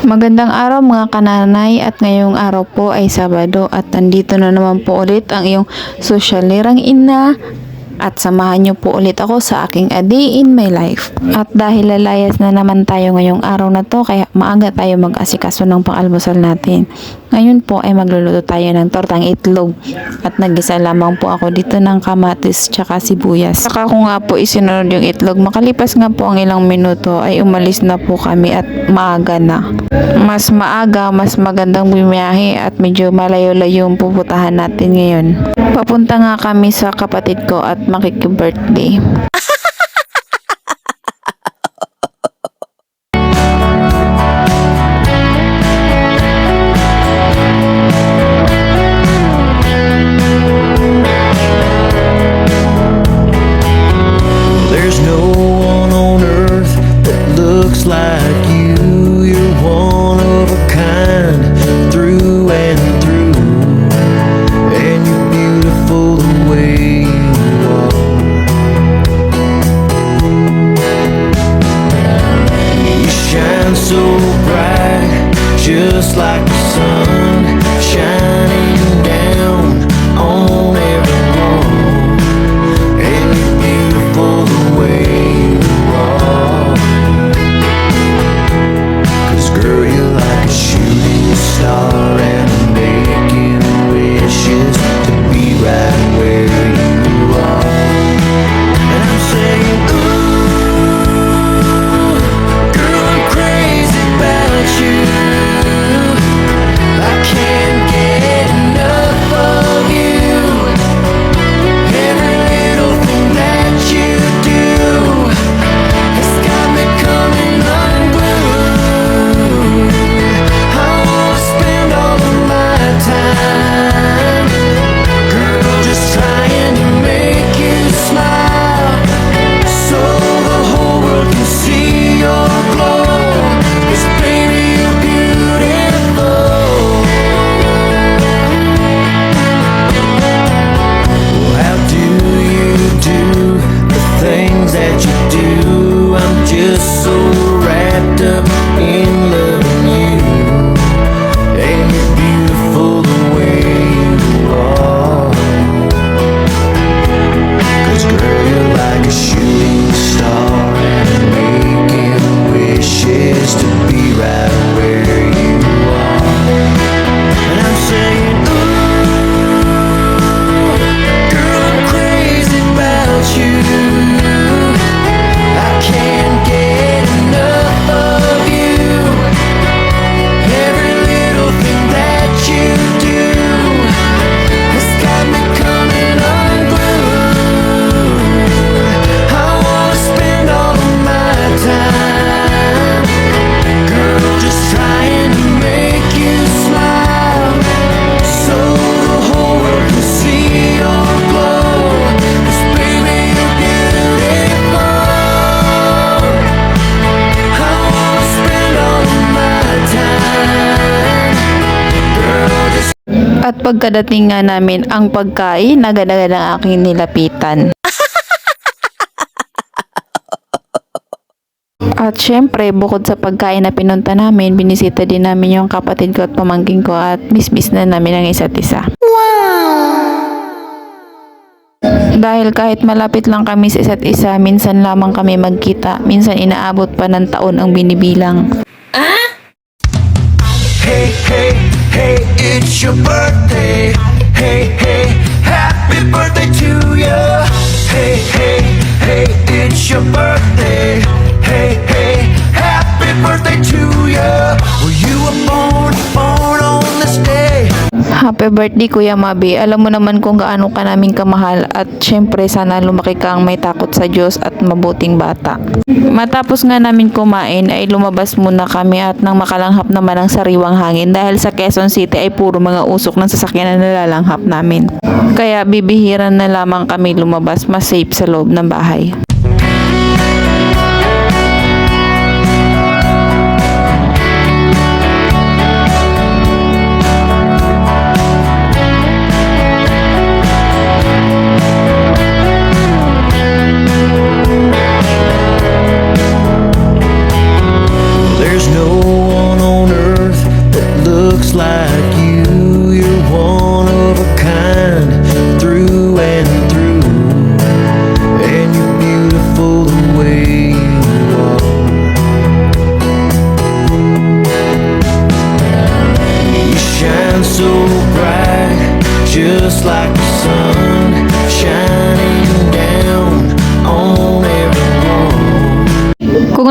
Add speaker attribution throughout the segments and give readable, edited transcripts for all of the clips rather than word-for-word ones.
Speaker 1: Magandang araw mga kananay, at ngayong araw po ay Sabado at nandito na naman po ulit ang iyong social lirang ina at samahan niyo po ulit ako sa aking A Day in My Life. At dahil lalayas na naman tayo ngayong araw na to, kaya maaga tayo mag-asikaso ng pang-almusal natin. Ngayon po ay magluluto tayo ng tortang itlog at nagisa lamang po ako dito ng kamatis tsaka sibuyas. Saka ko nga po isinunod yung itlog, makalipas nga po ang ilang minuto ay umalis na po kami at maaga na. Mas maaga, mas magandang bumiyahe at medyo malayo-layo yung puputahan natin ngayon. Papunta nga kami sa kapatid ko at makiki-birthday.
Speaker 2: There's no one on earth that looks like you. You're one of a kind, through and through. And you're beautiful the way you are. You shine so bright, just like the sun, shining down on everyone. And you're beautiful the way you are. 'Cause girl, you're like a shooting star, and I'm making wishes to be right where you are. And I'm saying, ooh, girl, I'm crazy about you. I can't get enough of you. Every little thing that you do has got me coming unglued. I wanna spend all of my time, girl, just trying to make you smile, so the whole world can see your glow. 'Cause baby, you're beautiful. How do you do the things that you do? I'm just so wrapped up in loving you. And you're beautiful the way you are. 'Cause girl, you're like a shooting star, and I'm making wishes to be right where you are. And I'm saying, ooh, girl, I'm crazy about you. I can't get enough of you. Every little thing that you do has got me coming unglued. I wanna spend all of my time, girl, just trying to make you smile, so the whole world can see your glow. 'Cause baby, you're beautiful. I wanna spend all of my time, girl, just.
Speaker 1: At pagkadating nga namin ang pagkain, agad-agad ang aking nilapitan. At syempre, bukod sa pagkain na pinunta namin, binisita din namin yung kapatid ko at pamangkin ko at miss na namin ang isa't isa. Dahil kahit malapit lang kami sa isa't isa, minsan lamang kami magkita, minsan inaabot pa ng taon ang binibilang.
Speaker 2: Hey, hey, hey, it's your birthday. Hey, hey, happy birthday to you. Hey, hey, hey, it's your birthday. Hey, hey, happy birthday to you. Well, you were born on this day.
Speaker 1: Happy birthday Kuya Mabi. Alam mo naman kung gaano ka namin kamahal at syempre sana lumaki kang may takot sa Diyos at mabuting bata. Matapos nga namin kumain ay lumabas muna kami at nang makalanghap naman ng sariwang hangin dahil sa Quezon City ay puro mga usok ng sasakyan na nalalanghap namin. Kaya bibihiran na lamang kami lumabas, mas safe sa loob ng bahay.
Speaker 2: There's no one on earth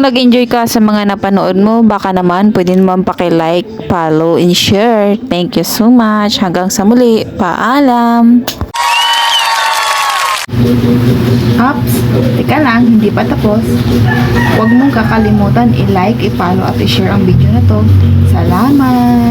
Speaker 1: nag-enjoy ka sa mga napanood mo, baka naman pwede naman paki-like, follow, and share. Thank you so much. Hanggang sa muli. Paalam! Ups, teka lang, hindi pa tapos. Huwag mong kakalimutan i-like, i-follow at i-share ang video na to. Salamat!